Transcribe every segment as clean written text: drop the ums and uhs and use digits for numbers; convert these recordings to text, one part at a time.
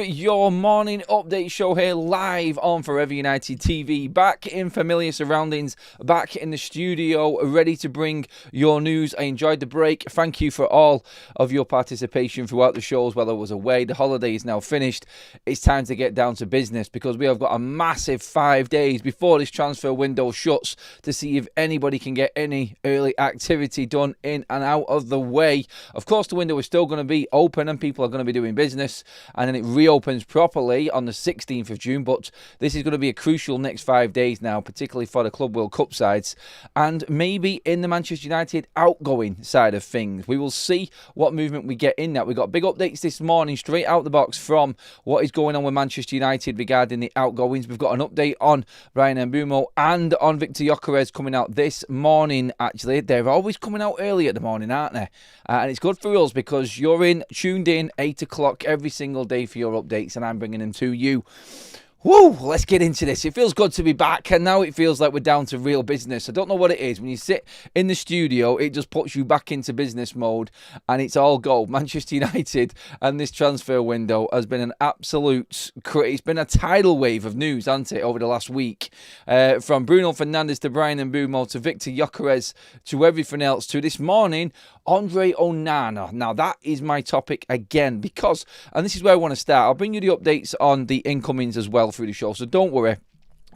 your morning update show here live on Forever United TV. Back in familiar surroundings, back in the studio, ready to bring your news. I enjoyed the break. Thank you for all of your participation throughout the shows while I was away. The holiday is now finished. It's time to get down to business because we have got a massive 5 days before this transfer window shuts to see if anybody can get any early activity done in and out of the way. Of course, the window is still going to be open and people are going to be doing business, and then it reopens properly on the 16th of June, but this is going to be a crucial next 5 days now, particularly for the Club World Cup sides and maybe in the Manchester United outgoing side of things. We will see what movement we get in that. We've got big updates this morning straight out the box from what is going on with Manchester United regarding the outgoings. We've got an update on Bryan Mbeumo and on Mr Gyökeres coming out this morning. Actually, they're always coming out early at the morning, aren't they? And it's good for us because you're tuned in 8 o'clock every single day for your updates, and I'm bringing them to you. Woo, let's get into this. It feels good to be back, and now it feels like we're down to real business. I don't know what it is. When you sit in the studio, it just puts you back into business mode, and it's all go. Manchester United and this transfer window has been an absolute... It's been a tidal wave of news, hasn't it, over the last week? From Bruno Fernandes to Bryan Mbeumo to Mr Gyökeres to everything else to this morning, Andre Onana. Now, that is my topic again because, and this is where I want to start, I'll bring you the updates on the incomings as well through the show, so don't worry.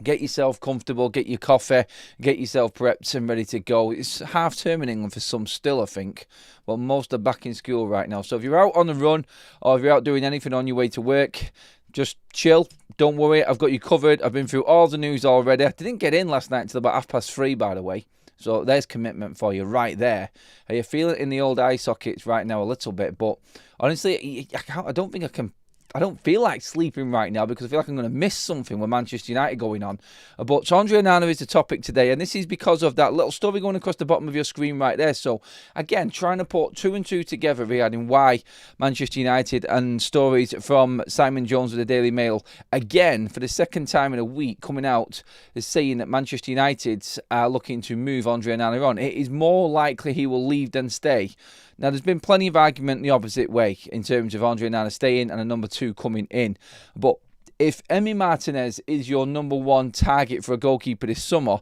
Get yourself comfortable, get your coffee, get yourself prepped and ready to go. It's half term in England for some still, I think. Well, most are back in school right now. So if you're out on the run or if you're out doing anything on your way to work, just chill. Don't worry, I've got you covered. I've been through all the news already. I didn't get in last night until about 3:30, by the way. So there's commitment for you right there. Are you feeling it in the old eye sockets right now a little bit? But honestly, I don't feel like sleeping right now because I feel like I'm going to miss something with Manchester United going on. But Andre Onana is the topic today, and this is because of that little story going across the bottom of your screen right there. So, again, trying to put two and two together regarding why Manchester United and stories from Simon Jones of the Daily Mail, again, for the second time in a week, coming out is saying that Manchester United are looking to move Andre Onana on. It is more likely he will leave than stay. Now, there's been plenty of argument the opposite way in terms of Andre Onana staying and a number two coming in. But if EMI Martinez is your number one target for a goalkeeper this summer,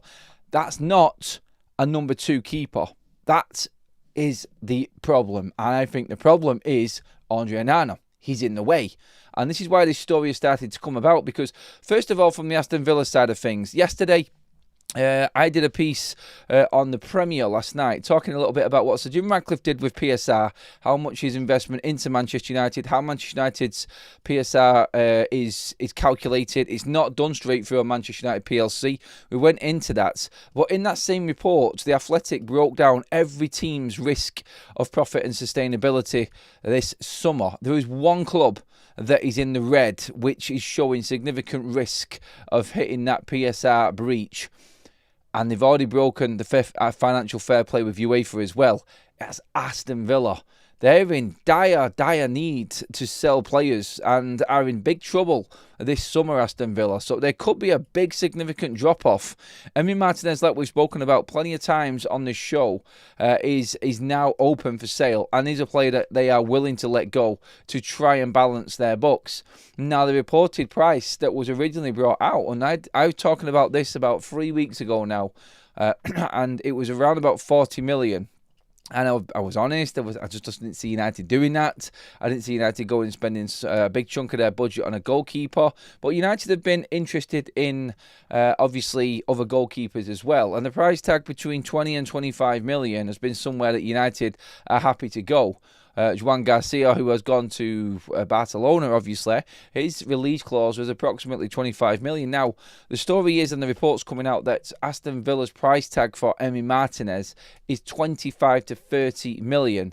that's not a number two keeper. That is the problem. And I think the problem is Andre Onana. He's in the way. And this is why this story has started to come about because, first of all, from the Aston Villa side of things, yesterday, I did a piece on the Premier last night talking a little bit about what Sir Jim Ratcliffe did with PSR, how much his investment into Manchester United, how Manchester United's PSR is calculated. It's not done straight through a Manchester United PLC. We went into that. But in that same report, The Athletic broke down every team's risk of profit and sustainability this summer. There is one club that is in the red, which is showing significant risk of hitting that PSR breach. And they've already broken the financial fair play with UEFA as well. That's Aston Villa. They're in dire need to sell players and are in big trouble this summer, Aston Villa. So there could be a big significant drop-off. EMI Martinez, like we've spoken about plenty of times on this show, is now open for sale and is a player that they are willing to let go to try and balance their books. Now, the reported price that was originally brought out, and I was talking about this about 3 weeks ago now, and it was around about 40 million. And I was honest, I just didn't see United doing that. I didn't see United going and spending a big chunk of their budget on a goalkeeper. But United have been interested in, obviously, other goalkeepers as well. And the price tag between 20 and 25 million has been somewhere that United are happy to go. Juan Garcia, who has gone to Barcelona, obviously, his release clause was approximately 25 million. Now, the story is, and the report's coming out, that Aston Villa's price tag for EMI Martinez is 25 to 30 million.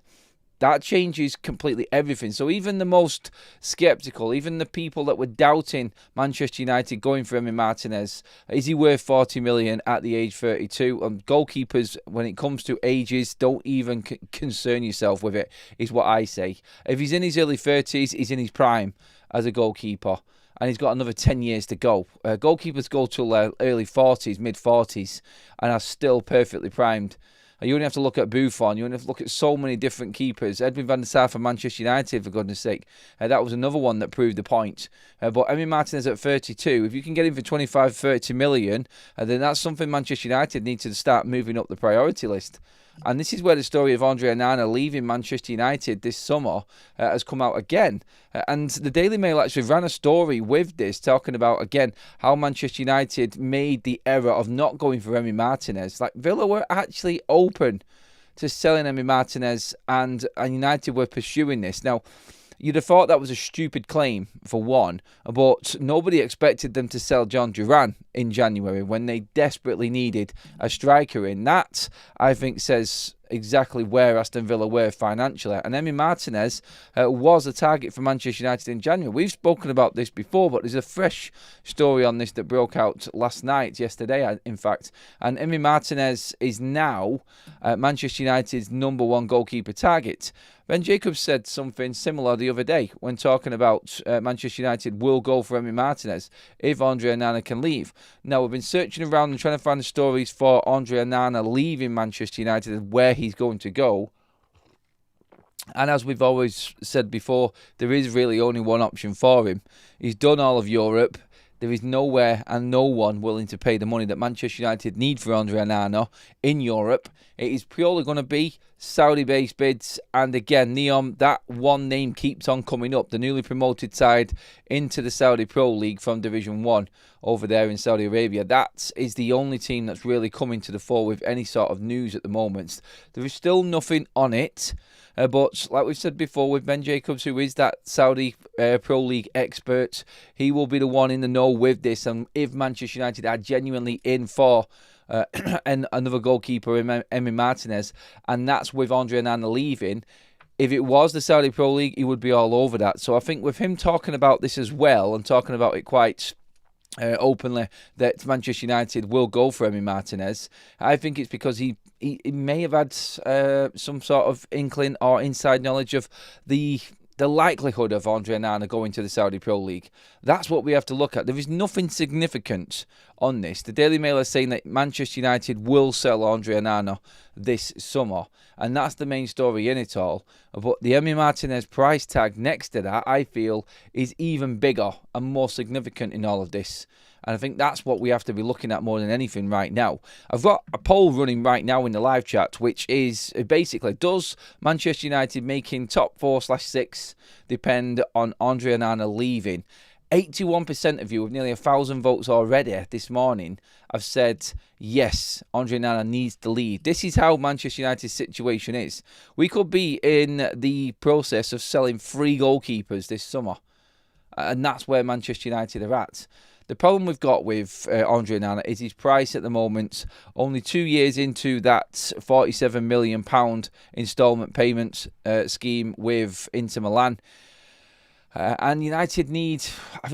That changes completely everything. So even the most sceptical, even the people that were doubting Manchester United going for EMI Martinez, is he worth 40 million at the age 32? And goalkeepers, when it comes to ages, don't even concern yourself with it, is what I say. If he's in his early 30s, he's in his prime as a goalkeeper. And he's got another 10 years to go. Goalkeepers go till their early 40s, mid-40s, and are still perfectly primed. You only have to look at Buffon. You only have to look at so many different keepers. Edwin van der Sar for Manchester United, for goodness sake. That was another one that proved the point. But Emi Martinez at 32, if you can get him for 25, 30 million, then that's something Manchester United need to start moving up the priority list. And this is where the story of Andre Onana leaving Manchester United this summer has come out again. And the Daily Mail actually ran a story with this, talking about, again, how Manchester United made the error of not going for Emi Martinez. Like, Villa were actually open to selling Emi Martinez, and United were pursuing this. Now, you'd have thought that was a stupid claim, for one, but nobody expected them to sell John Duran in January when they desperately needed a striker in. That, I think, says exactly where Aston Villa were financially. And Emi Martinez was a target for Manchester United in January. We've spoken about this before, but there's a fresh story on this that broke out yesterday, in fact. And Emi Martinez is now Manchester United's #1 goalkeeper target. Ben Jacobs said something similar the other day when talking about Manchester United will go for Emi Martinez if Andre Onana can leave. Now, we've been searching around and trying to find the stories for Andre Onana leaving Manchester United and where he's going to go. And as we've always said before, there is really only one option for him. He's done all of Europe. There is nowhere and no one willing to pay the money that Manchester United need for Andre Onana in Europe. It is purely going to be Saudi-based bids. And again, Neom, that one name keeps on coming up. The newly promoted side into the Saudi Pro League from Division 1 over there in Saudi Arabia. That is the only team that's really coming to the fore with any sort of news at the moment. There is still nothing on it. But like we've said before, with Ben Jacobs, who is that Saudi Pro League expert, he will be the one in the know with this. And if Manchester United are genuinely in for another goalkeeper, Emi Martinez, and that's with Andre Onana leaving, if it was the Saudi Pro League, he would be all over that. So I think with him talking about this as well, and talking about it quite openly, that Manchester United will go for Emi Martinez, I think it's because he may have had some sort of inkling or inside knowledge of the likelihood of Andre Onana going to the Saudi Pro League. That's what we have to look at. There is nothing significant on this. The Daily Mail is saying that Manchester United will sell Andre Onana this summer, and that's the main story in it all. But the Emi Martinez price tag next to that, I feel, is even bigger and more significant in all of this. And I think that's what we have to be looking at more than anything right now. I've got a poll running right now in the live chat, which is basically, does Manchester United making top 4/6 depend on Andre Onana leaving? 81% of you, with nearly 1,000 votes already this morning, have said, yes, Andre Onana needs to leave. This is how Manchester United's situation is. We could be in the process of selling 3 goalkeepers this summer. And that's where Manchester United are at. The problem we've got with Andre Onana is his price at the moment, only 2 years into that £47 million instalment payment scheme with Inter Milan. And I think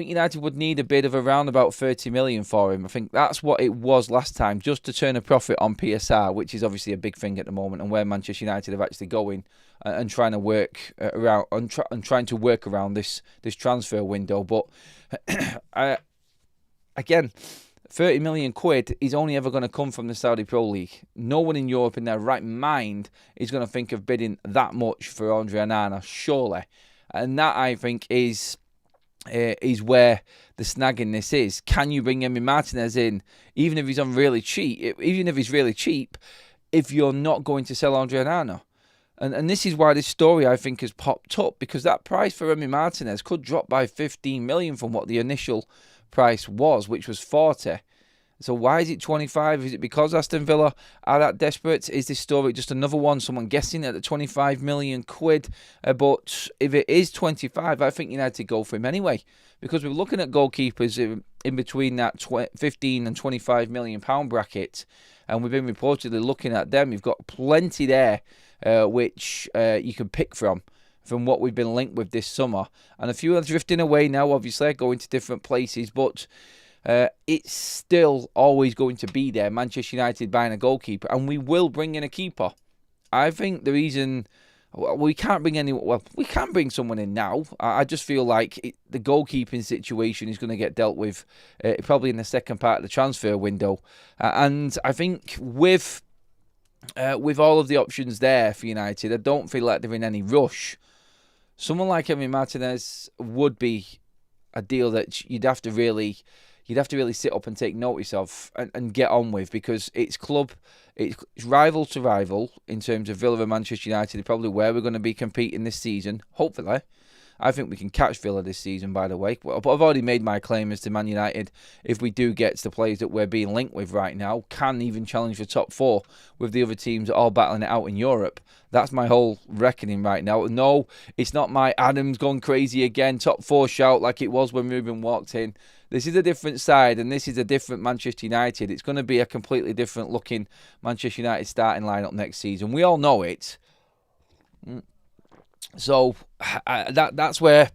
United would need a bid of around about 30 million for him. I think that's what it was last time, just to turn a profit on PSR, which is obviously a big thing at the moment, and where Manchester United are actually going and trying to work around trying to work around this transfer window. But again, 30 million quid is only ever going to come from the Saudi Pro League. No one in Europe in their right mind is going to think of bidding that much for Andre Onana, surely. And that, I think, is where the snag in this is. Can you bring Emi Martinez in, even if he's really cheap, if you're not going to sell Andre Onana? And this is why this story, I think, has popped up, because that price for Emi Martinez could drop by 15 million from what the initial price was, which was 40. So why is it 25? Is it because Aston Villa are that desperate? Is this story just another one, someone guessing at the 25 million quid? But if it is 25, I think United go for him anyway, because we're looking at goalkeepers in between that 15 and 25 million pound bracket, and we've been reportedly looking at them. You've got plenty there which you can pick from what we've been linked with this summer. And a few are drifting away now, obviously, going to different places, but it's still always going to be there. Manchester United buying a goalkeeper, and we will bring in a keeper. I think the reason we can't bring we can bring someone in now. I just feel like the goalkeeping situation is going to get dealt with probably in the second part of the transfer window. And I think with with all of the options there for United, I don't feel like they're in any rush. Someone like Emi Martinez would be a deal that you'd have to really sit up and take notice of and get on with, because it's rival to rival in terms of Villa and Manchester United. Probably where we're going to be competing this season, hopefully. I think we can catch Villa this season, by the way. But I've already made my claim as to Man United, if we do get to the players that we're being linked with right now, can even challenge for top 4 with the other teams all battling it out in Europe. That's my whole reckoning right now. No, it's not my Adam's gone crazy again, top 4 shout like it was when Ruben walked in. This is a different side, and this is a different Manchester United. It's going to be a completely different looking Manchester United starting lineup next season. We all know it. So that's where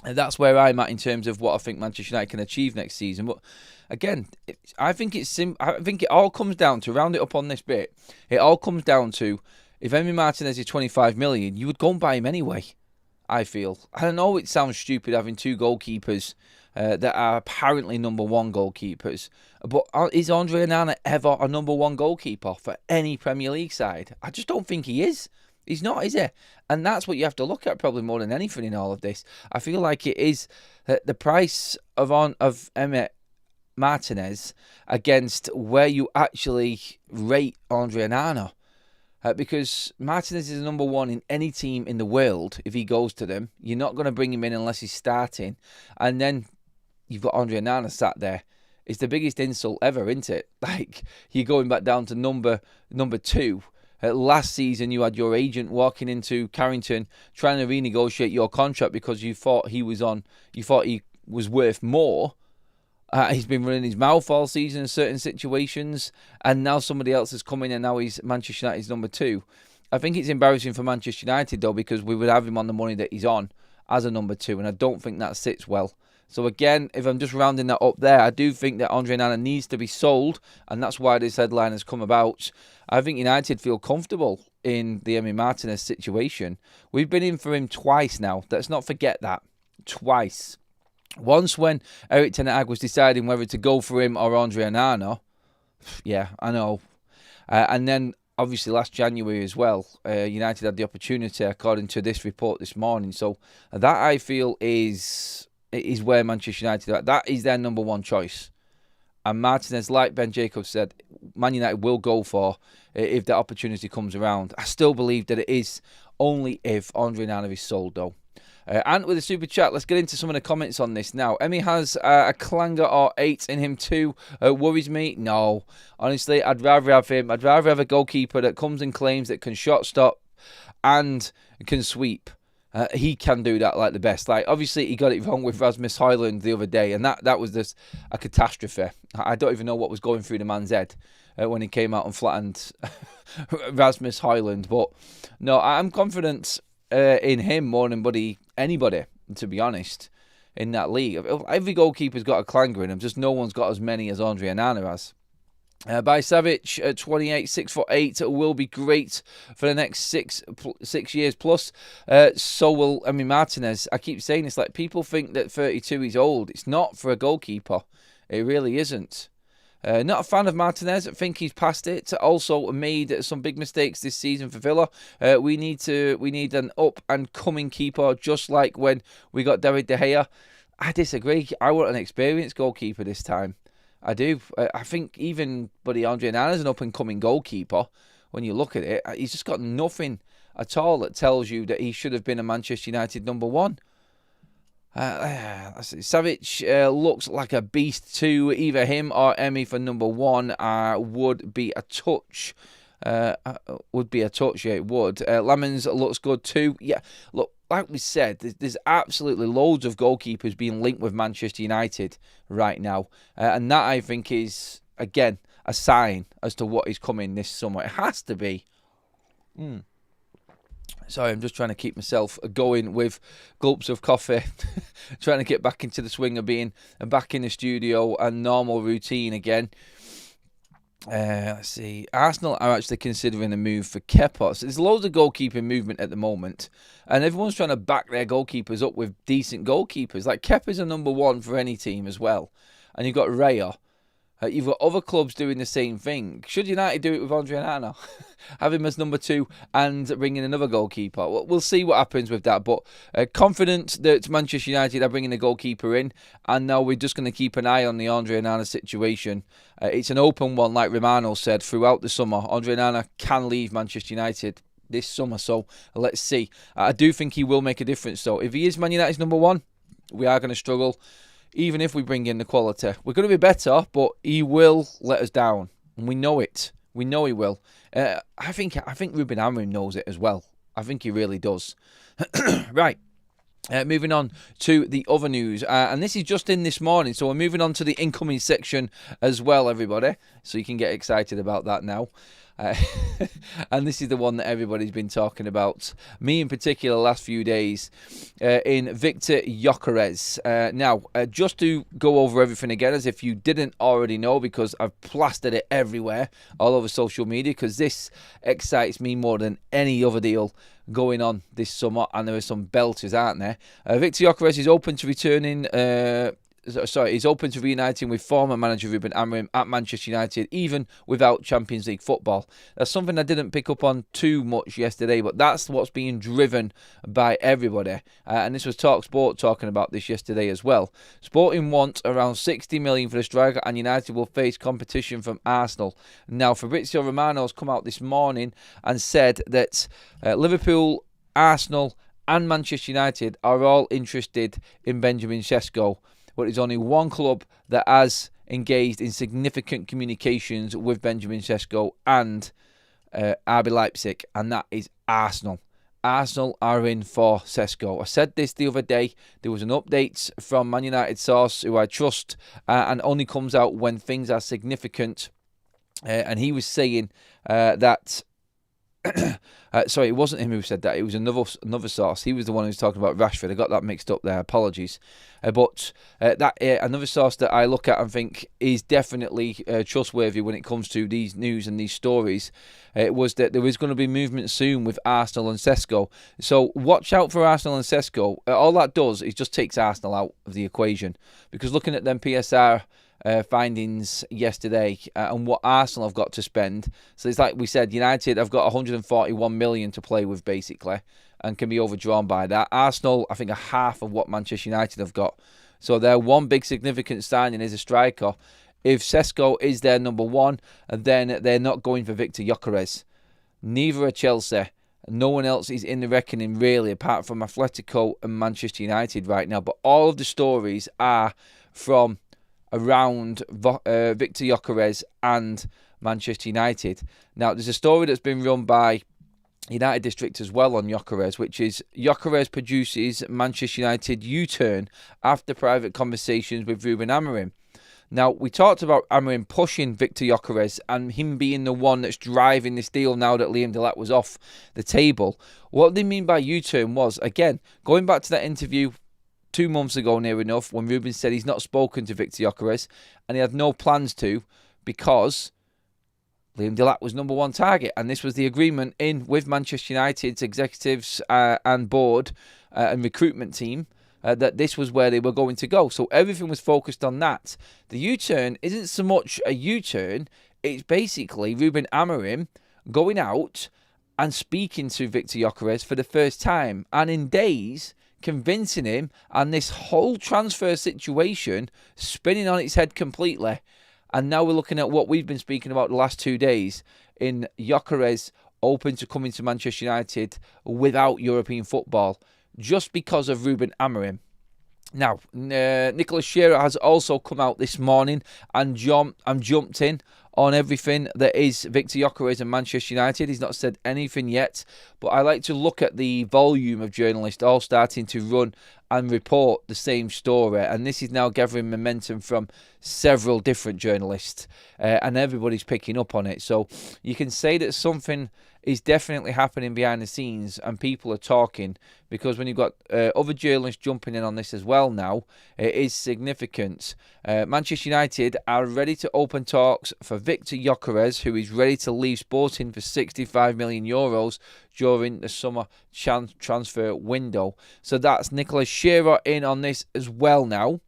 I'm at in terms of what I think Manchester United can achieve next season. But again, I think it all comes down to, round it up on this bit, it all comes down to, if Emi Martinez is 25 million, you would go and buy him anyway, I feel. I know it sounds stupid having 2 goalkeepers that are apparently number 1 goalkeepers, but is Andre Onana ever a number 1 goalkeeper for any Premier League side? I just don't think he is. He's not, is he? And that's what you have to look at probably more than anything in all of this. I feel like it is the price of Emi Martinez against where you actually rate Andre Onana. Because Martinez is number 1 in any team in the world if he goes to them. You're not going to bring him in unless he's starting. And then you've got Andre Onana sat there. It's the biggest insult ever, isn't it? Like, you're going back down to number 2. Last season, you had your agent walking into Carrington trying to renegotiate your contract because you thought he was worth more. He's been running his mouth all season in certain situations, and now somebody else has come in and now he's Manchester United's number 2. I think it's embarrassing for Manchester United, though, because we would have him on the money that he's on as a number 2, and I don't think that sits well. So again, if I'm just rounding that up there, I do think that Andre Onana needs to be sold, and that's why this headline has come about. I think United feel comfortable in the Emi Martinez situation. We've been in for him twice now. Let's not forget that. Twice. Once when Erik ten Hag was deciding whether to go for him or Andre Onana. Yeah, I know. And then, obviously, last January as well, United had the opportunity, according to this report this morning. So that, I feel, is where Manchester United are. That is their number 1 choice. And Martinez, like Ben Jacobs said, Man United will go for if the opportunity comes around. I still believe that it is only if Andre Onana is sold, though. And with a super chat, let's get into some of the comments on this now. Emi has a clanger or 8 in him too. Worries me? No. Honestly, I'd rather have him. I'd rather have a goalkeeper that comes and claims that can shot stop and can sweep. He can do that like the best. Like, obviously, he got it wrong with Rasmus Højlund the other day, and that was just a catastrophe. I don't even know what was going through the man's head when he came out and flattened Rasmus Højlund. But no, I'm confident in him more than anybody, to be honest, in that league. Every goalkeeper's got a clanger in him, just no one's got as many as Andre Onana has. By Savage, 28, 6'8", will be great for the next six years plus. So will Emi Martinez. I keep saying this, like, people think that 32 is old. It's not for a goalkeeper. It really isn't. Not a fan of Martinez. I think he's past it. Also made some big mistakes this season for Villa. We need an up and coming keeper, just like when we got David De Gea. I disagree. I want an experienced goalkeeper this time. I do. I think even Andre Onana is an up and coming goalkeeper. When you look at it, he's just got nothing at all that tells you that he should have been a Manchester United number 1. Savage looks like a beast too. Either him or Emi for number 1 would be a touch. Yeah, it would. Lemons looks good too. Yeah, look, like we said, there's absolutely loads of goalkeepers being linked with Manchester United right now. And that, I think, is, again, a sign as to what is coming this summer. It has to be. Sorry, I'm just trying to keep myself going with gulps of coffee. Trying to get back into the swing of being back in the studio and normal routine again. Let's see. Arsenal are actually considering a move for Kepa. So there's loads of goalkeeping movement at the moment, and everyone's trying to back their goalkeepers up with decent goalkeepers. Like, Kepa's a number 1 for any team as well. And you've got Raya. You've got other clubs doing the same thing. Should United do it with Andre Onana? Have him as number 2 and bring in another goalkeeper? Well, we'll see what happens with that. But confident that Manchester United are bringing a goalkeeper in. And now we're just going to keep an eye on the Andre Onana situation. It's an open one, like Romano said, throughout the summer. Andre Onana can leave Manchester United this summer. So let's see. I do think he will make a difference, though. If he is Man United's number 1, we are going to struggle. Even if we bring in the quality, we're going to be better, but he will let us down, and we know it. We know he will. I think Ruben Amorim knows it as well. I think he really does. Right. Moving on to the other news, and this is just in this morning, so we're moving on to the incoming section as well, everybody, so you can get excited about that now. And this is the one that everybody's been talking about, me in particular, the last few days, in Victor Gyökeres. Now, just to go over everything again, as if you didn't already know, because I've plastered it everywhere, all over social media, because this excites me more than any other deal going on this summer, and there are some belters, aren't there? Victor Gyökeres is open to returning... he's open to reuniting with former manager Ruben Amorim at Manchester United, even without Champions League football. That's something I didn't pick up on too much yesterday, but that's what's being driven by everybody. And this was TalkSport talking about this yesterday as well. Sporting want around 60 million for the striker, and United will face competition from Arsenal. Now, Fabrizio Romano's come out this morning and said that Liverpool, Arsenal, and Manchester United are all interested in Benjamin Sesko. But there's only one club that has engaged in significant communications with Benjamin Sesko and RB Leipzig, and that is Arsenal. Arsenal are in for Sesko. I said this the other day. There was an update from Man United source who I trust, and only comes out when things are significant. And he was saying that... sorry, it wasn't him who said that. It was another source. He was the one who was talking about Rashford. I got that mixed up there. Apologies. But another source that I look at and think is definitely trustworthy when it comes to these news and these stories, was that there is going to be movement soon with Arsenal and Sesko. So watch out for Arsenal and Sesko. All that does is just takes Arsenal out of the equation, because looking at them PSR findings yesterday and what Arsenal have got to spend. So it's like we said, United have got 141 million to play with basically, and can be overdrawn by that. Arsenal, I think, are half of what Manchester United have got. So their one big significant signing is a striker. If Sesko is their number 1, then they're not going for Victor Gyökeres. Neither are Chelsea. No one else is in the reckoning really, apart from Atletico and Manchester United right now. But all of the stories are from around Victor Gyökeres and Manchester United. Now, there's a story that's been run by United District as well on Gyökeres, which is Gyökeres produces Manchester United U-turn after private conversations with Ruben Amorim. Now, we talked about Amorim pushing Victor Gyökeres and him being the one that's driving this deal now that Liam Delap was off the table. What they mean by U-turn was, again, going back to that interview 2 months ago near enough, when Ruben said he's not spoken to Victor Gyökeres and he had no plans to, because Liam Delap was number 1 target, and this was the agreement in with Manchester United's executives and board and recruitment team, that this was where they were going to go. So everything was focused on that. The U-turn isn't so much a U-turn, it's basically Ruben Amorim going out and speaking to Victor Gyökeres for the first time, and in days convincing him, and this whole transfer situation spinning on its head completely. And now we're looking at what we've been speaking about the last 2 days, in Gyökeres open to coming to Manchester United without European football, just because of Ruben Amorim. Now, Nicolas Shearer has also come out this morning and jumped in on everything that is Victor Gyökeres and Manchester United. He's not said anything yet, but I like to look at the volume of journalists all starting to run and report the same story, and this is now gathering momentum from several different journalists, and everybody's picking up on it. So you can say that something is definitely happening behind the scenes and people are talking, because when you've got other journalists jumping in on this as well now, it is significant. Manchester United are ready to open talks for Victor Gyökeres, who is ready to leave Sporting for 65 million euros during the summer transfer window. So that's Nicolas Shearer in on this as well now.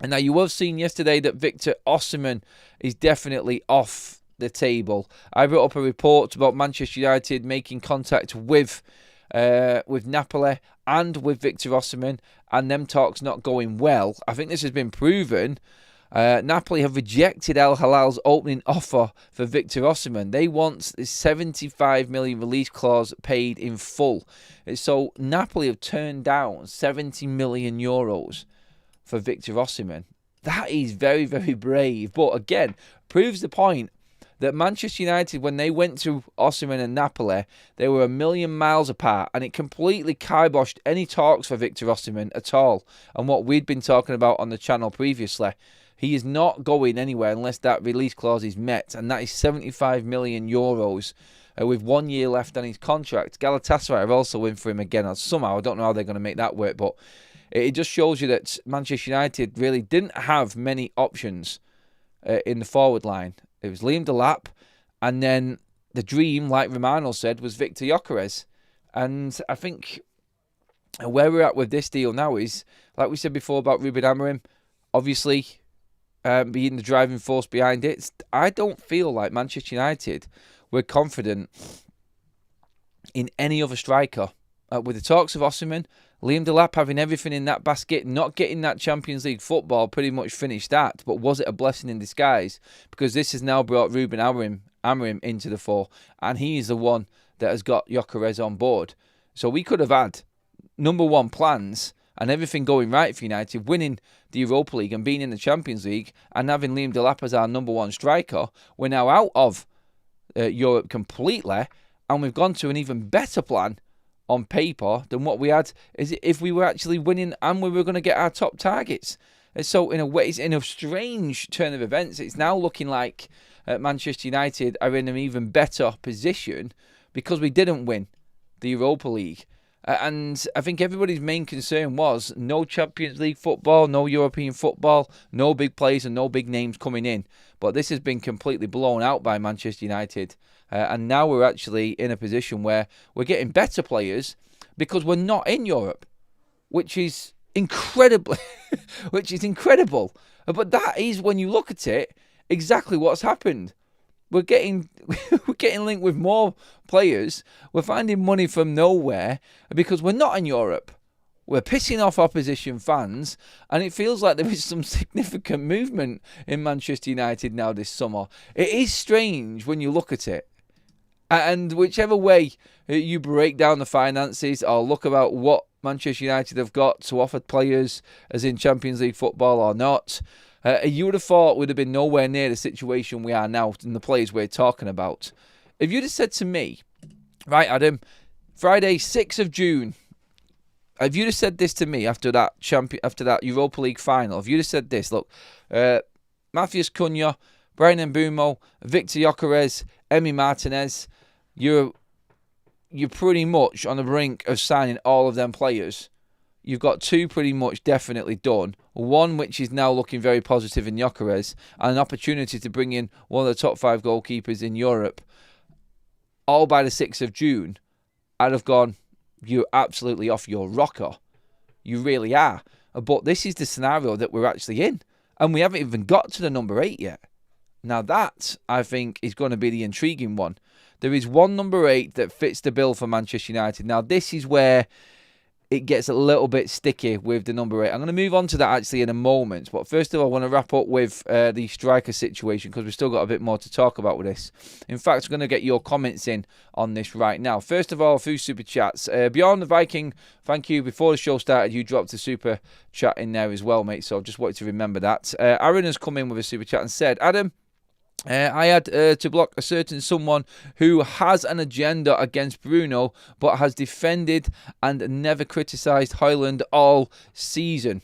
And now you have seen yesterday that Victor Osimhen is definitely off the table. I wrote up a report about Manchester United making contact with Napoli and with Victor Osimhen, and them talks not going well. I think this has been proven. Napoli have rejected Al Hilal's opening offer for Victor Osimhen. They want the 75 million release clause paid in full. So Napoli have turned down 70 million euros for Victor Osimhen. That is very, very brave. But again, proves the point that Manchester United, when they went to Osimhen and Napoli, they were a million miles apart, and it completely kiboshed any talks for Victor Osimhen at all. And what we'd been talking about on the channel previously, he is not going anywhere unless that release clause is met, and that is 75 million euros with 1 year left on his contract. Galatasaray are also in for him again. Somehow, I don't know how they're going to make that work, but it just shows you that Manchester United really didn't have many options in the forward line. It was Liam Delap, and then the dream, like Romano said, was Victor Gyökeres. And I think where we're at with this deal now is, like we said before about Ruben Amorim, obviously being the driving force behind it. I don't feel like Manchester United were confident in any other striker. With the talks of Osimhen, Liam Delap having everything in that basket, not getting that Champions League football, pretty much finished that. But was it a blessing in disguise? Because this has now brought Ruben Amorim into the fore, and he is the one that has got Gyökeres on board. So we could have had number one plans and everything going right for United, winning the Europa League and being in the Champions League, and having Liam Delap as our number one striker. We're now out of Europe completely, and we've gone to an even better plan on paper than what we had is if we were actually winning and we were going to get our top targets. And so in a way, it's in a strange turn of events. It's now looking like Manchester United are in an even better position because we didn't win the Europa League. And I think everybody's main concern was no Champions League football, no European football, no big players and no big names coming in. But this has been completely blown out by Manchester United. And now we're actually in a position where we're getting better players because we're not in Europe, which is incredible. But that is, when you look at it, exactly what's happened. We're getting linked with more players. We're finding money from nowhere because we're not in Europe. We're pissing off opposition fans, and it feels like there is some significant movement in Manchester United now this summer. It is strange when you look at it. And whichever way you break down the finances or look about what Manchester United have got to offer players, as in Champions League football or not, you would have thought would have been nowhere near the situation we are now and the players we're talking about. If you'd have said to me, right, Adam, Friday, 6th of June, if you'd have said this to me after that Europa League final, if you'd have said this, look, Matheus Cunha, Brian Mbeumo, Victor Gyökeres, EMI Martinez, you're pretty much on the brink of signing all of them players. You've got two pretty much definitely done. One which is now looking very positive in Gyökeres, and an opportunity to bring in one of the top 5 goalkeepers in Europe, all by the 6th of June. I'd have gone, you're absolutely off your rocker. You really are. But this is the scenario that we're actually in. And we haven't even got to the number 8 yet. Now that, I think, is going to be the intriguing one. There is one number 8 that fits the bill for Manchester United. Now this is where it gets a little bit sticky with the number 8. I'm going to move on to that actually in a moment. But first of all, I want to wrap up with the striker situation because we've still got a bit more to talk about with this. In fact, I'm going to get your comments in on this right now. First of all, a few super chats. Beyond the Viking, thank you. Before the show started, you dropped a super chat in there as well, mate. So I just wanted to remember that. Aaron has come in with a super chat and said, Adam, I had to block a certain someone who has an agenda against Bruno but has defended and never criticised Højlund all season.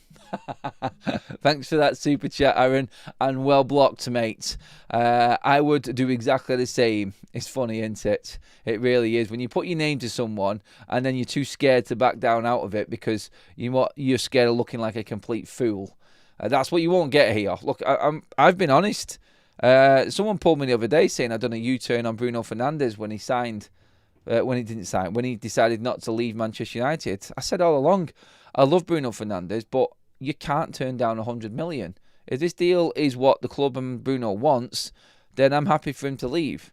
Thanks for that super chat, Aaron, and well blocked, mate. I would do exactly the same. It's funny, isn't it? It really is. When you put your name to someone and then you're too scared to back down out of it because you're scared of looking like a complete fool. That's what you won't get here. Look, I've been honest. Someone pulled me the other day saying I'd done a U-turn on Bruno Fernandes when he decided not to leave Manchester United. I said all along, I love Bruno Fernandes, but you can't turn down 100 million. If this deal is what the club and Bruno wants, then I'm happy for him to leave.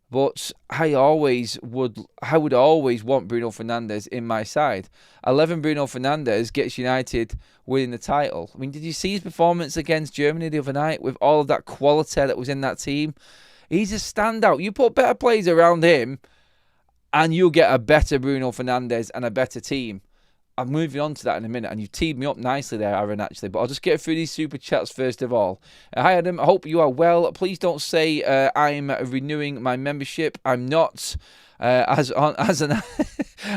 But I would always want Bruno Fernandes in my side. 11 Bruno Fernandes gets United winning the title. I mean, did you see his performance against Germany the other night with all of that quality that was in that team? He's a standout. You put better players around him and you'll get a better Bruno Fernandes and a better team. I'm moving on to that in a minute, and you teed me up nicely there, Aaron, actually. But I'll just get through these super chats first of all. Hi, Adam. I hope you are well. Please don't say I'm renewing my membership. I'm not. As for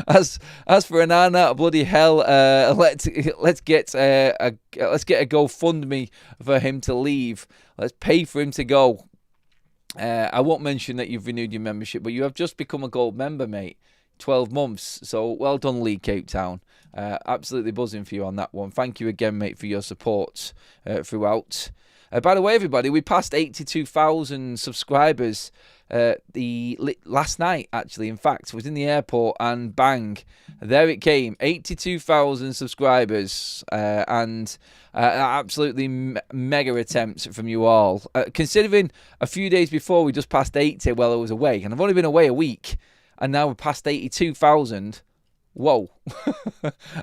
Onana, bloody hell, let's get a GoFundMe for him to leave. Let's pay for him to go. I won't mention that you've renewed your membership, but you have just become a gold member, mate. 12 months. So well done, League Cape Town. Absolutely buzzing for you on that one. Thank you again, mate, for your support throughout. By the way, everybody, we passed 82,000 subscribers last night, actually. In fact, I was in the airport and bang, there it came. 82,000 subscribers and absolutely mega attempts from you all. Considering a few days before we just passed 80 while I was away, and I've only been away a week, and now we're past 82,000. Whoa.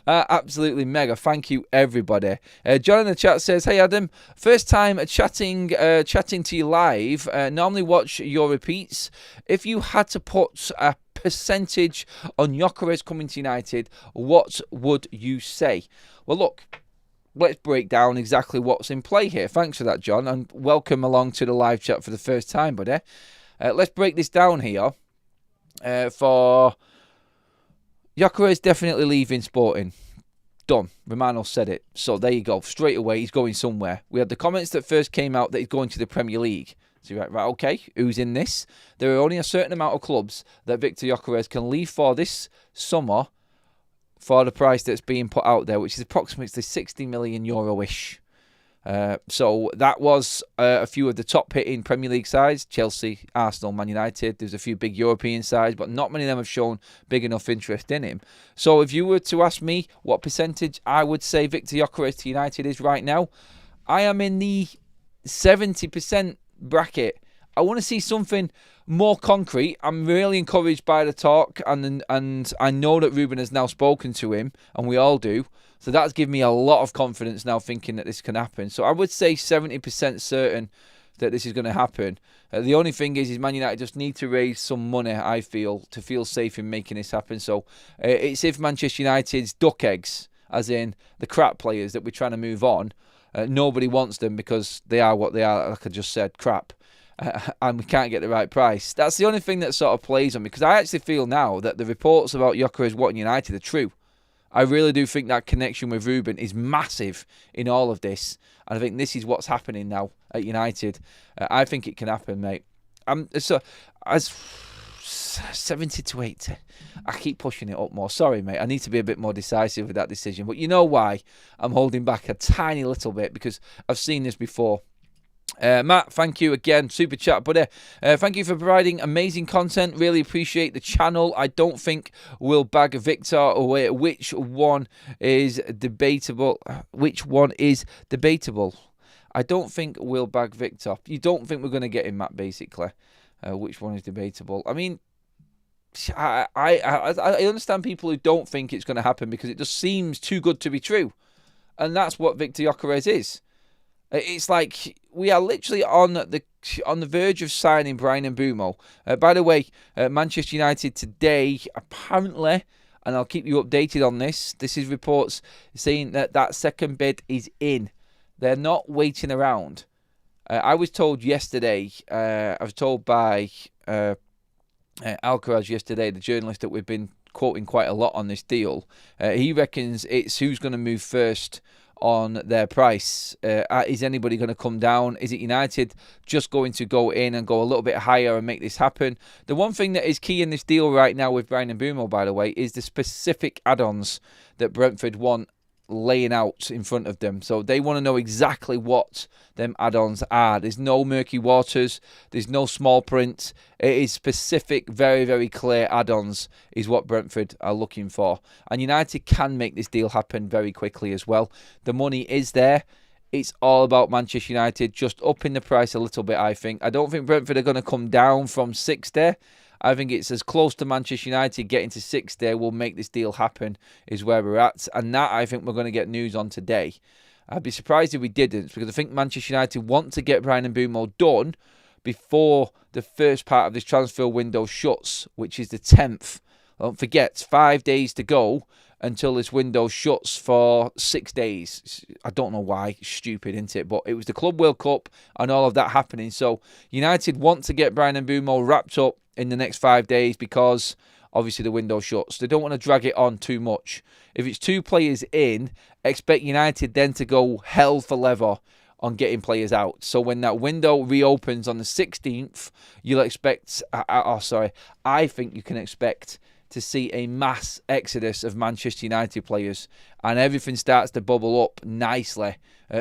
Absolutely mega. Thank you, everybody. John in the chat says, hey, Adam. First time chatting to you live. Normally watch your repeats. If you had to put a percentage on Gyökeres coming to United, what would you say? Well, look, let's break down exactly what's in play here. Thanks for that, John, and welcome along to the live chat for the first time, buddy. Let's break this down here. For Gyökeres definitely leaving Sporting. Done. Romano said it. So there you go. Straight away, he's going somewhere. We had the comments that first came out that he's going to the Premier League. So you're right, okay, who's in this? There are only a certain amount of clubs that Victor Gyökeres can leave for this summer for the price that's being put out there, which is approximately €60 million-ish. So that was a few of the top hitting Premier League sides: Chelsea, Arsenal, Man United. There's a few big European sides, but not many of them have shown big enough interest in him. So if you were to ask me what percentage I would say Victor Gyökeres to United is right now, I am in the 70% bracket. I want to see something more concrete. I'm really encouraged by the talk, and I know that Ruben has now spoken to him, and we all do. So that's given me a lot of confidence now, thinking that this can happen. So I would say 70% certain that this is going to happen. The only thing is Man United just need to raise some money, I feel, to feel safe in making this happen. So it's if Manchester United's duck eggs, as in the crap players that we're trying to move on, nobody wants them because they are what they are, like I just said, crap. And we can't get the right price. That's the only thing that sort of plays on me, because I actually feel now that the reports about Gyökeres wanting United are true. I really do think that connection with Ruben is massive in all of this. And I think this is what's happening now at United. I think it can happen, mate. So, as 70 to 80, I keep pushing it up more. Sorry, mate. I need to be a bit more decisive with that decision. But you know why I'm holding back a tiny little bit? Because I've seen this before. Matt, thank you again. Super chat, buddy. Thank you for providing amazing content. Really appreciate the channel. I don't think we'll bag Victor away. Which one is debatable? Which one is debatable? I don't think we'll bag Victor. You don't think we're going to get him, Matt, basically. Which one is debatable? I mean, I understand people who don't think it's going to happen because it just seems too good to be true. And that's what Victor Gyökeres is. It's like we are literally on the verge of signing Bryan Mbeumo. By the way, Manchester United today, apparently, and I'll keep you updated on this, this is reports saying that second bid is in. They're not waiting around. I was told yesterday, I was told by Alcaraz yesterday, the journalist that we've been quoting quite a lot on this deal, he reckons it's who's going to move first on their price. Is anybody going to come down? Is it United just going to go in and go a little bit higher and make this happen? The one thing that is key in this deal right now with Bryan Mbeumo, by the way, is the specific add-ons that Brentford want laying out in front of them. So they want to know exactly what them add-ons are. There's no murky waters. There's no small print. It is specific, very, very clear add-ons is what Brentford are looking for. And United can make this deal happen very quickly as well. The money is there. It's all about Manchester United just upping the price a little bit, I think. I don't think Brentford are going to come down from 60. I think it's as close to Manchester United getting to 60 will make this deal happen is where we're at. And that I think we're going to get news on today. I'd be surprised if we didn't, because I think Manchester United want to get Bryan Mbeumo done before the first part of this transfer window shuts, which is the 10th. Don't forget, 5 days to go until this window shuts for 6 days. I don't know why. Stupid, isn't it? But it was the Club World Cup and all of that happening. So United want to get Bryan Mbeumo wrapped up in the next 5 days because obviously the window shuts. They don't want to drag it on too much. If it's 2 players in, expect United then to go hell for leather on getting players out. So when that window reopens on the 16th, you'll expect... I think you can expect to see a mass exodus of Manchester United players, and everything starts to bubble up nicely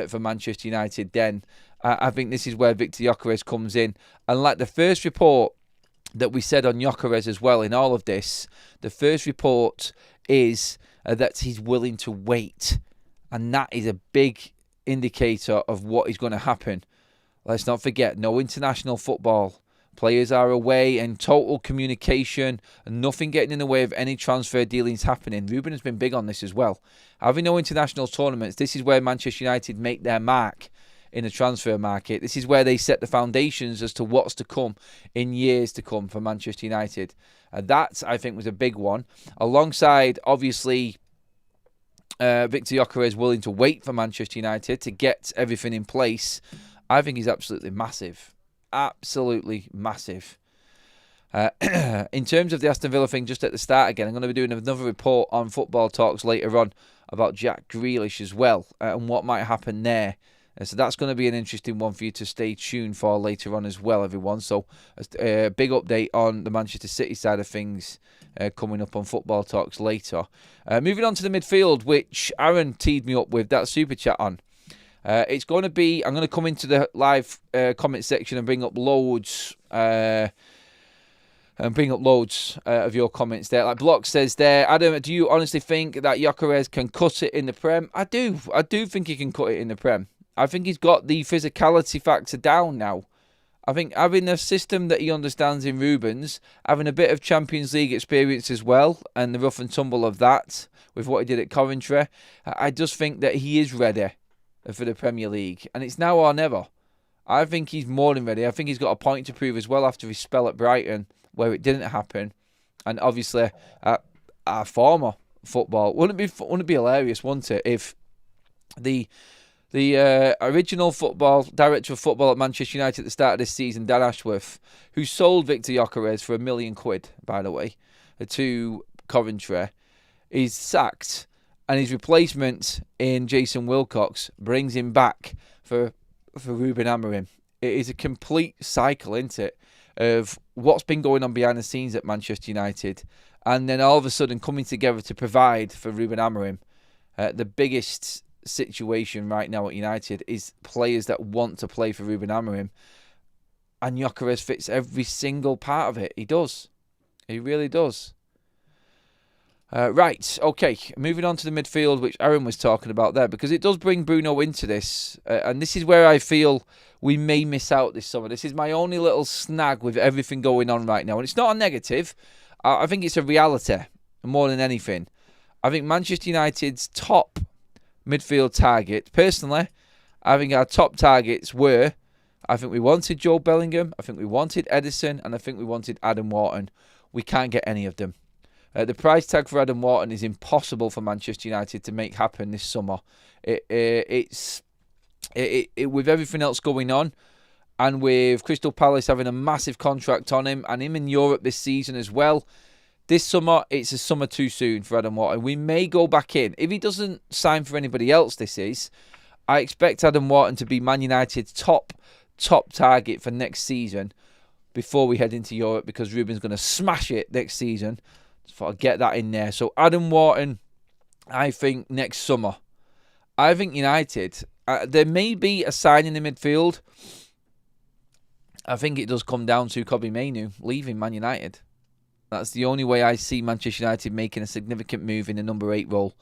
for Manchester United then. I think this is where Victor Gyökeres comes in. And like the first report that we said on Gyökeres as well in all of this, the first report is that he's willing to wait. And that is a big indicator of what is going to happen. Let's not forget, no international football. Players are away and total communication and nothing getting in the way of any transfer dealings happening. Ruben has been big on this as well. Having no international tournaments, this is where Manchester United make their mark in the transfer market. This is where they set the foundations as to what's to come in years to come for Manchester United. That, I think, was a big one. Alongside, obviously, Victor Gyökeres willing to wait for Manchester United to get everything in place. I think he's absolutely massive. Absolutely massive. In terms of the Aston Villa thing, just at the start again, I'm going to be doing another report on Football Talks later on about Jack Grealish as well and what might happen there. So that's going to be an interesting one for you to stay tuned for later on as well, everyone. So a big update on the Manchester City side of things coming up on Football Talks later. Moving on to the midfield, which Aaron teed me up with that super chat on. It's going to be, I'm going to come into the live comment section and bring up loads of your comments there. Like Block says there, Adam, do you honestly think that Gyökeres can cut it in the Prem? I do think he can cut it in the Prem. I think he's got the physicality factor down now. I think having a system that he understands in Rubens, having a bit of Champions League experience as well, and the rough and tumble of that with what he did at Coventry, I just think that he is ready for the Premier League. And it's now or never. I think he's more than ready. I think he's got a point to prove as well after his spell at Brighton, where it didn't happen. And obviously, our former football. Wouldn't it be hilarious, wouldn't it, if the original football director of football at Manchester United at the start of this season, Dan Ashworth, who sold Victor Gyökeres for £1 million, by the way, to Coventry, is sacked, and his replacement in Jason Wilcox brings him back for Ruben Amorim. It is a complete cycle, isn't it, of what's been going on behind the scenes at Manchester United, and then all of a sudden coming together to provide for Ruben Amorim. The biggest situation right now at United is players that want to play for Ruben Amorim, and Gyökeres fits every single part of it. He does. He really does. Right, okay, moving on to the midfield, which Aaron was talking about there, because it does bring Bruno into this, and this is where I feel we may miss out this summer. This is my only little snag with everything going on right now, and it's not a negative. I think it's a reality more than anything. I think Manchester United's top midfield target, personally, I think our top targets were, I think we wanted Joe Bellingham, I think we wanted Edison, and I think we wanted Adam Wharton. We can't get any of them. The price tag for Adam Wharton is impossible for Manchester United to make happen this summer. It's with everything else going on, and with Crystal Palace having a massive contract on him, and him in Europe this season as well. This summer, it's a summer too soon for Adam Wharton. We may go back in. If he doesn't sign for anybody else, I expect Adam Wharton to be Man United's top target for next season before we head into Europe, because Ruben's going to smash it next season. So I'll get that in there. So Adam Wharton, I think next summer I think United, there may be a sign in the midfield. I think it does come down to Kobbie Mainoo leaving Man United. That's the only way I see Manchester United making a significant move in the number 8 role.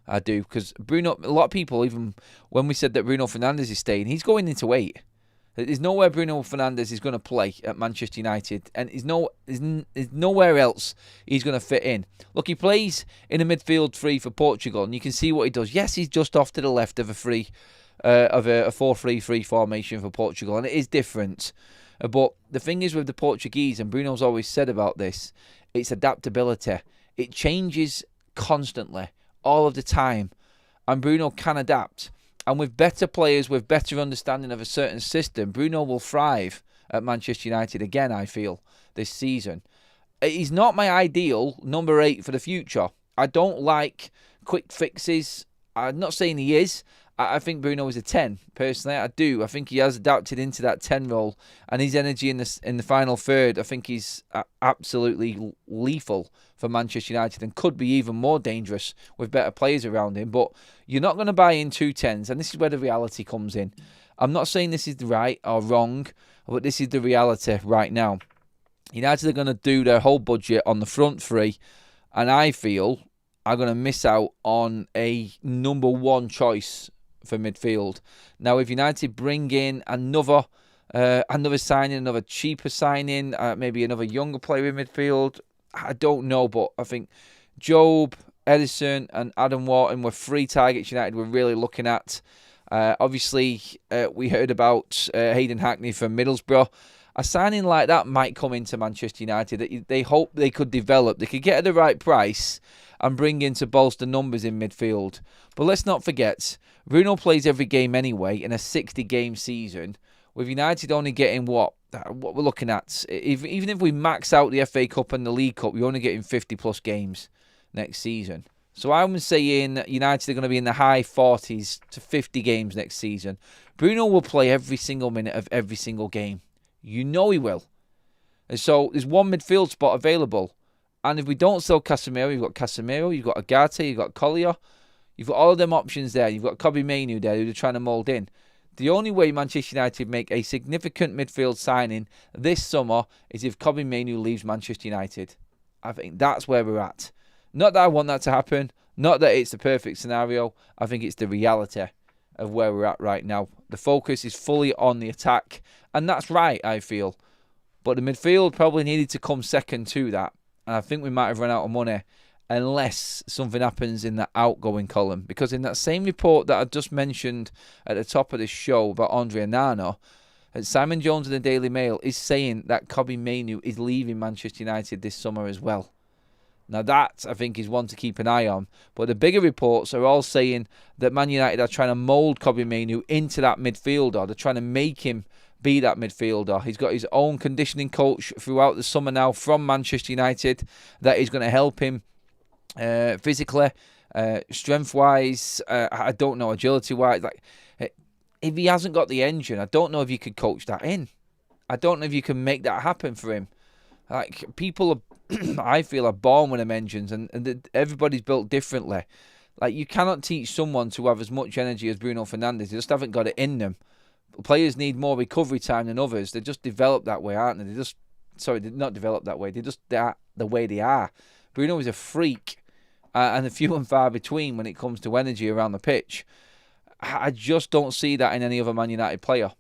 I do, because Bruno, a lot of people, even when we said that Bruno Fernandes is staying, he's going into 8. There's nowhere Bruno Fernandes is going to play at Manchester United, and there's nowhere else he's going to fit in. Look, he plays in a midfield 3 for Portugal, and you can see what he does. Yes, he's just off to the left of a 4-3-3 formation for Portugal, and it is different. But the thing is with the Portuguese, and Bruno's always said about this, it's adaptability. It changes constantly, all of the time, and Bruno can adapt. And with better players, with better understanding of a certain system, Bruno will thrive at Manchester United again, I feel, this season. He's not my ideal number 8 for the future. I don't like quick fixes. I'm not saying he is. I think Bruno is a 10, personally. I do. I think he has adapted into that 10 role, and his energy in the final third, I think he's absolutely lethal for Manchester United and could be even more dangerous with better players around him. But you're not going to buy in 2 10s, and this is where the reality comes in. I'm not saying this is right or wrong, but this is the reality right now. United are going to do their whole budget on the front 3, and I feel are going to miss out on a number 1 choice for midfield. Now, if United bring in another signing, another cheaper signing, maybe another younger player in midfield, I don't know, but I think Job, Edison and Adam Wharton were 3 targets United were really looking at. Obviously, we heard about Hayden Hackney from Middlesbrough. A signing like that might come into Manchester United. They hope they could develop. They could get at the right price and bring in to bolster numbers in midfield. But let's not forget, Bruno plays every game anyway in a 60-game season, with United only getting what we're looking at. Even if we max out the FA Cup and the League Cup, we're only getting 50-plus games next season. So I'm saying United are going to be in the high 40s to 50 games next season. Bruno will play every single minute of every single game. You know he will. And so there's 1 midfield spot available. And if we don't sell Casemiro, you've got Casemiro, you've got Agate, you've got Collier. You've got all of them options there. You've got Kobbie Mainoo there who they're trying to mould in. The only way Manchester United make a significant midfield signing this summer is if Kobbie Mainoo leaves Manchester United. I think that's where we're at. Not that I want that to happen. Not that it's the perfect scenario. I think it's the reality of where we're at right now. The focus is fully on the attack. And that's right, I feel. But the midfield probably needed to come second to that. And I think we might have run out of money unless something happens in the outgoing column. Because in that same report that I just mentioned at the top of this show about Andre Onana, Simon Jones in the Daily Mail is saying that Kobbie Mainoo is leaving Manchester United this summer as well. Now that, I think, is one to keep an eye on. But the bigger reports are all saying that Man United are trying to mould Kobbie Mainoo into that midfielder. They're trying to make him be that midfielder. He's got his own conditioning coach throughout the summer now from Manchester United that is going to help him physically, strength-wise, I don't know, agility-wise. If he hasn't got the engine, I don't know if you could coach that in. I don't know if you can make that happen for him. People are, I feel, are born with them engines, and everybody's built differently. You cannot teach someone to have as much energy as Bruno Fernandes. They just haven't got it in them. Players need more recovery time than others. They're just developed that way, aren't they? They're not developed that way. They're the way they are. Bruno is a freak, and a few and far between when it comes to energy around the pitch. I just don't see that in any other Man United player.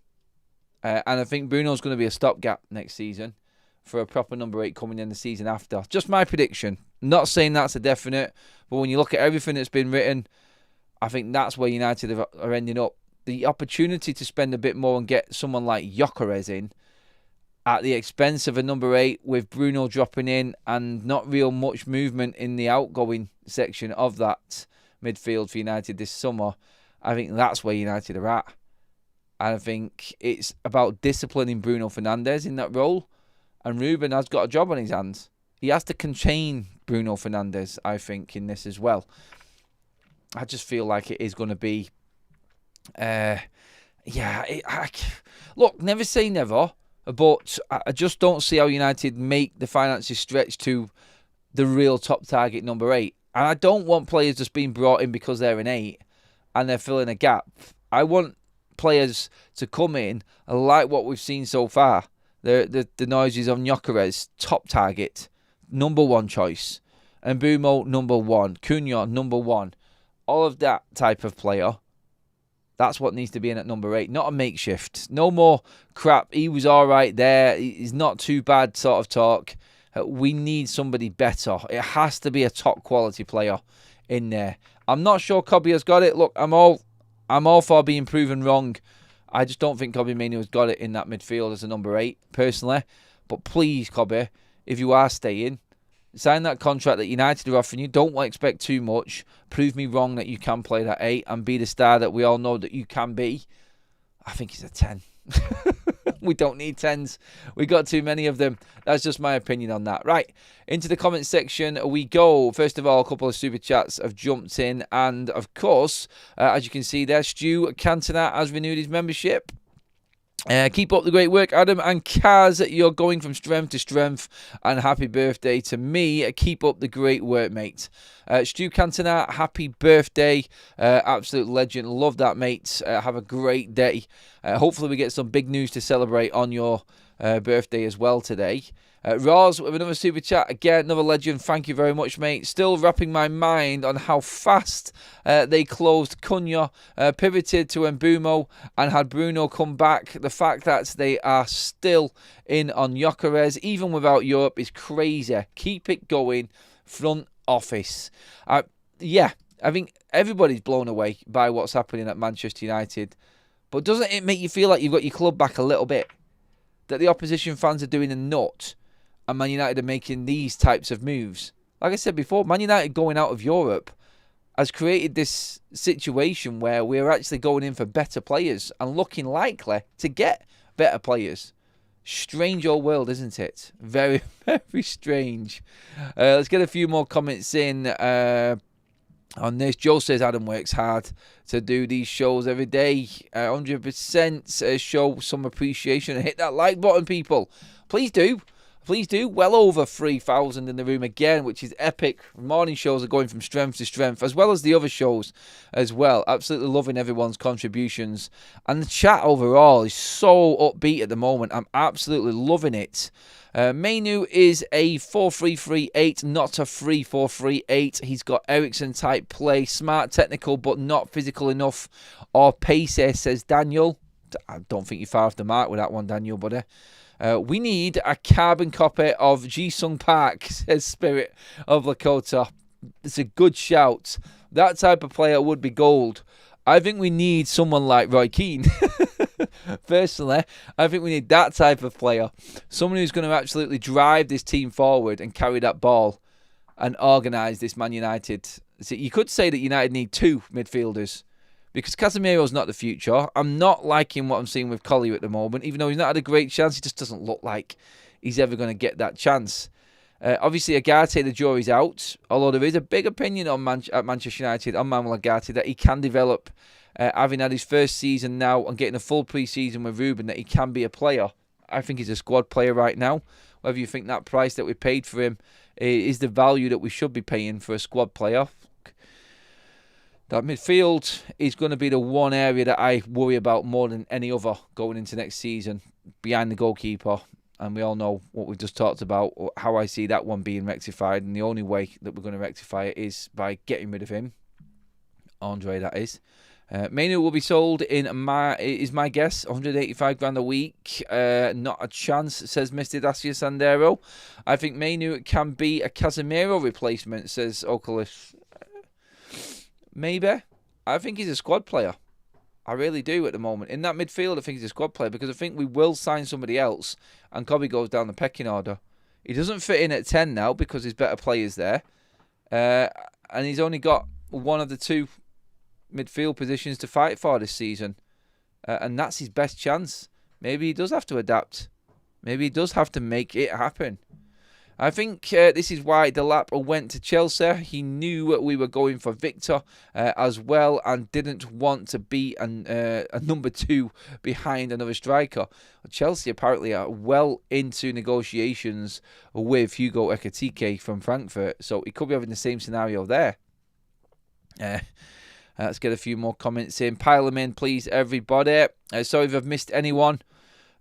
And I think Bruno's going to be a stopgap next season for a proper number 8 coming in the season after. Just my prediction. Not saying that's a definite, but when you look at everything that's been written, I think that's where United are ending up. The opportunity to spend a bit more and get someone like Gyökeres in at the expense of a number 8 with Bruno dropping in and not real much movement in the outgoing section of that midfield for United this summer. I think that's where United are at. And I think it's about disciplining Bruno Fernandes in that role. And Ruben has got a job on his hands. He has to contain Bruno Fernandes, I think, in this as well. I just feel like it is going to be... look, never say never. But I just don't see how United make the finances stretch to the real top target number 8. And I don't want players just being brought in because they're an 8 and they're filling a gap. I want players to come in like what we've seen so far. The noises on Gyökeres, top target, number 1 choice. And Mbeumo, number 1. Cunha, number 1. All of that type of player. That's what needs to be in at number 8. Not a makeshift. No more crap. He was all right there. He's not too bad sort of talk. We need somebody better. It has to be a top quality player in there. I'm not sure Kobbie has got it. Look, I'm all for being proven wrong. I just don't think Kobbie Mainoo has got it in that midfield as a number 8, personally. But please, Kobbie, if you are staying, sign that contract that United are offering you. Don't expect too much. Prove me wrong that you can play that 8 and be the star that we all know that you can be. I think he's a 10. We don't need 10s. We got too many of them. That's just my opinion on that. Right, into the comment section we go. First of all, a couple of super chats have jumped in. And, of course, as you can see there, Stu Cantona has renewed his membership. Keep up the great work, Adam and Kaz. You're going from strength to strength. And happy birthday to me. Keep up the great work, mate. Stu Cantona, happy birthday. Absolute legend. Love that, mate. Have a great day. Hopefully we get some big news to celebrate on your birthday as well today. Roz with another super chat. Again, another legend. Thank you very much, mate. Still wrapping my mind on how fast they closed Cunha, pivoted to Mbeumo, and had Bruno come back. The fact that they are still in on Gyökeres, even without Europe, is crazy. Keep it going. Front office. Yeah, I think everybody's blown away by what's happening at Manchester United. But doesn't it make you feel like you've got your club back a little bit? That the opposition fans are doing a nut, and Man United are making these types of moves. Like I said before, Man United going out of Europe has created this situation where we're actually going in for better players and looking likely to get better players. Strange old world, isn't it? Very, very strange. Let's get a few more comments in on this. Joe says Adam works hard to do these shows every day. 100% show some appreciation and hit that like button, people. Please do. Please do. Well over 3,000 in the room again, which is epic. Morning shows are going from strength to strength, as well as the other shows as well. Absolutely loving everyone's contributions. And the chat overall is so upbeat at the moment. I'm absolutely loving it. Mainoo is a 4-3-3-8, not a 3-4-3-8. He's got Eriksen-type play. Smart, technical, but not physical enough. Or pacey, says Daniel. I don't think you're far off the mark with that one, Daniel, buddy. We need a carbon copy of Ji-Sung Park, says Spirit of Lakota. It's a good shout. That type of player would be gold. I think we need someone like Roy Keane. Personally, I think we need that type of player. Someone who's going to absolutely drive this team forward and carry that ball and organise this Man United. So you could say that United need 2 midfielders. Because Casemiro's not the future. I'm not liking what I'm seeing with Collier at the moment. Even though he's not had a great chance, he just doesn't look like he's ever going to get that chance. Obviously, Agate, the jury's out. Although there is a big opinion at Manchester United on Manuel Agate that he can develop. Having had his first season now and getting a full pre-season with Ruben, that he can be a player. I think he's a squad player right now. Whether you think that price that we paid for him is the value that we should be paying for a squad player. That midfield is going to be the one area that I worry about more than any other going into next season, behind the goalkeeper. And we all know what we've just talked about, how I see that one being rectified. And the only way that we're going to rectify it is by getting rid of him. Andre, that is. Mainoo will be sold is my guess, 185 grand a week. Not a chance, says Mr Dacia Sandero. I think Mainoo can be a Casemiro replacement, says Oculus. Maybe. I think he's a squad player. I really do at the moment. In that midfield, I think he's a squad player because I think we will sign somebody else and Kobbie goes down the pecking order. He doesn't fit in at 10 now because there's better players there. And he's only got one of the 2 midfield positions to fight for this season. And that's his best chance. Maybe he does have to adapt. Maybe he does have to make it happen. I think this is why Delap went to Chelsea. He knew we were going for Victor as well and didn't want to be a number 2 behind another striker. Chelsea apparently are well into negotiations with Hugo Ekitike from Frankfurt, so he could be having the same scenario there. Let's get a few more comments in. Pile them in, please, everybody. Sorry if I've missed anyone.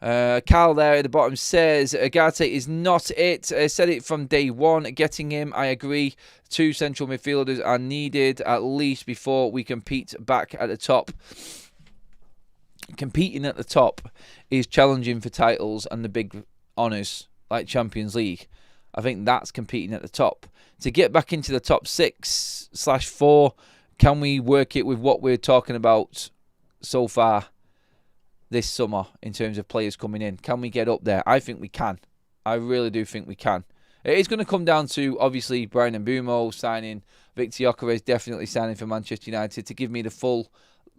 Carl there at the bottom says, Ugarte is not it. Said it from day one. Getting him, I agree. 2 central midfielders are needed at least before we compete back at the top. Competing at the top is challenging for titles and the big honours like Champions League. I think that's competing at the top. To get back into the top 6/4, can we work it with what we're talking about so far this summer in terms of players coming in? Can we get up there? I think we can. I really do think we can. It is going to come down to, obviously, Brian Mbeumo signing, Victor Gyökeres definitely signing for Manchester United to give me the full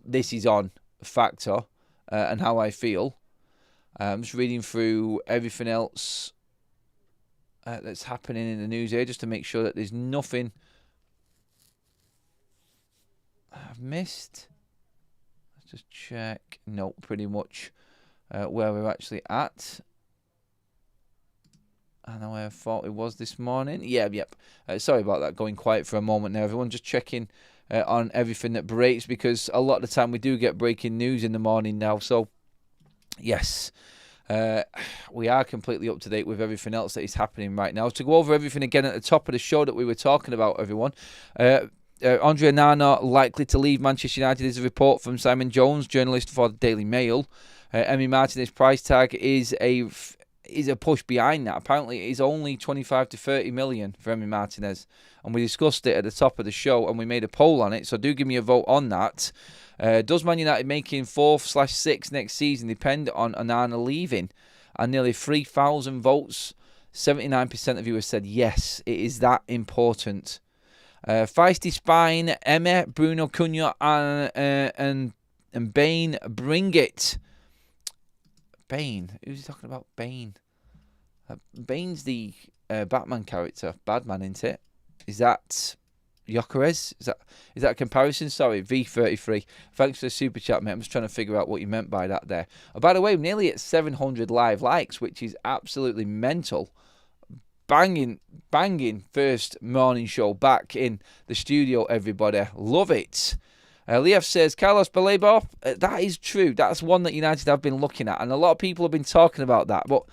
this is on factor and how I feel. I'm just reading through everything else that's happening in the news here just to make sure that there's nothing I've missed. Let's just check. No, pretty much where we're actually at. I know where I thought it was this morning. Yep. Sorry about that, going quiet for a moment now. Everyone just checking on everything that breaks, because a lot of the time we do get breaking news in the morning now. So, yes, we are completely up to date with everything else that is happening right now. To go over everything again at the top of the show that we were talking about, everyone. Andre Onana likely to leave Manchester United is a report from Simon Jones, journalist for the Daily Mail. EMI Martinez price tag is a push behind that. Apparently, it is only 25 to 30 million for EMI Martinez, and we discussed it at the top of the show, and we made a poll on it. So do give me a vote on that. Does Man United making 4th/6 next season depend on Onana leaving? And nearly 3,000 votes. 79% of you have said yes. It is that important. Feisty Spine, Emma, Bruno Cunha, and Bane, bring it. Bane? Who's he talking about? Bane. Bane's the Batman character. Badman, isn't it? Is that Gyökeres? Is that a comparison? Sorry, V33. Thanks for the super chat, mate. I'm just trying to figure out what you meant by that there. Oh, by the way, nearly at 700 live likes, which is absolutely mental. Banging first morning show back in the studio, everybody. Love it. Leaf says, Carlos Baleba, that is true. That's one that United have been looking at, and a lot of people have been talking about that, but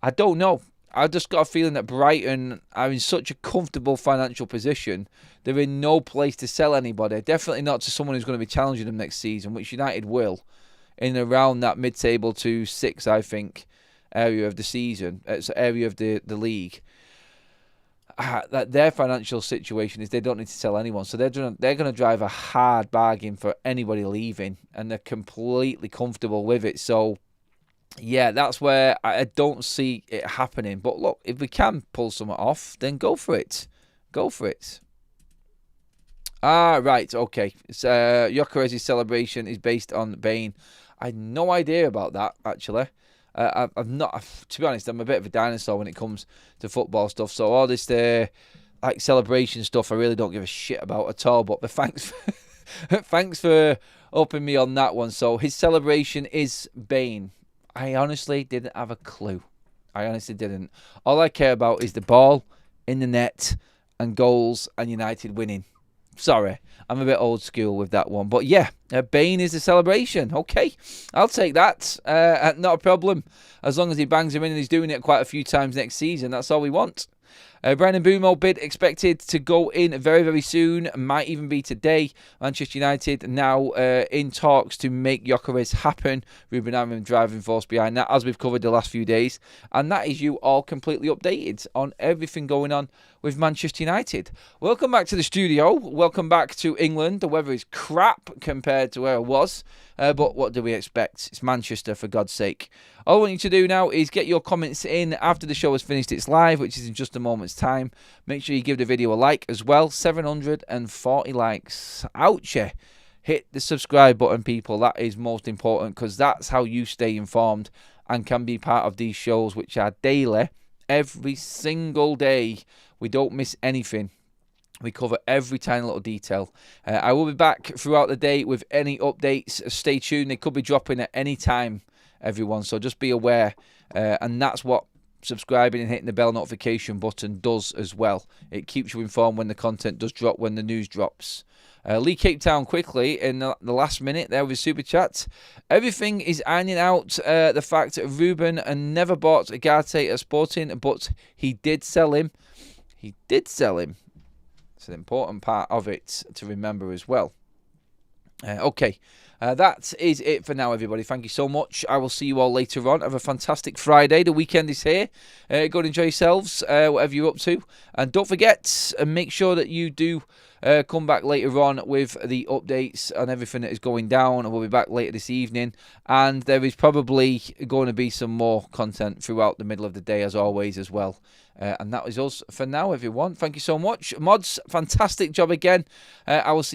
I don't know. I've just got a feeling that Brighton are in such a comfortable financial position. They're in no place to sell anybody. Definitely not to someone who's going to be challenging them next season, which United will, in around that mid-table to 6, I think, area of the season, area of the league. That their financial situation is they don't need to sell anyone, so they're going to drive a hard bargain for anybody leaving, and they're completely comfortable with it. So, yeah, that's where I don't see it happening. But look, if we can pull something off, then go for it. Go for it. Right, okay. Gyökeres' celebration is based on Bane. I had no idea about that, actually. I've not, to be honest, I'm a bit of a dinosaur when it comes to football stuff. So all this like celebration stuff, I really don't give a shit about at all. But thanks, thanks for upping me on that one. So his celebration is Bane. I honestly didn't have a clue. I honestly didn't. All I care about is the ball in the net and goals and United winning. Sorry, I'm a bit old school with that one. But yeah, Bane is the celebration. Okay, I'll take that. Not a problem. As long as he bangs him in and he's doing it quite a few times next season, that's all we want. Brian Mbeumo bid expected to go in very, very soon. Might even be today. Manchester United now in talks to make Gyökeres happen. Ruben Amorim driving force behind that, as we've covered the last few days. And that is you all completely updated on everything going on with Manchester United. Welcome back to the studio. Welcome back to England. The weather is crap compared to where it was. But what do we expect? It's Manchester, for God's sake. All I want you to do now is get your comments in after the show has finished its live, which is in just a moment's time. Make sure you give the video a like as well. 740 likes. Ouchie. Hit the subscribe button, people. That is most important, because that's how you stay informed and can be part of these shows, which are daily, every single day. We don't miss anything. We cover every tiny little detail. I will be back throughout the day with any updates. Stay tuned. They could be dropping at any time, everyone. So just be aware. And that's what subscribing and hitting the bell notification button does as well. It keeps you informed when the content does drop, when the news drops. Lee Cape Town quickly in the last minute there with Super Chat. Everything is ironing out the fact that Ruben never bought Ugarte at Sporting, but he did sell him. He did sell him. It's an important part of it to remember as well. Okay, that is it for now, everybody. Thank you so much. I will see you all later on. Have a fantastic Friday. The weekend is here. Go and enjoy yourselves, whatever you're up to. And don't forget, make sure that you do come back later on with the updates and everything that is going down. And we'll be back later this evening. And there is probably going to be some more content throughout the middle of the day, as always, as well. And that is us for now, everyone. Thank you so much. Mods, fantastic job again. I will see you.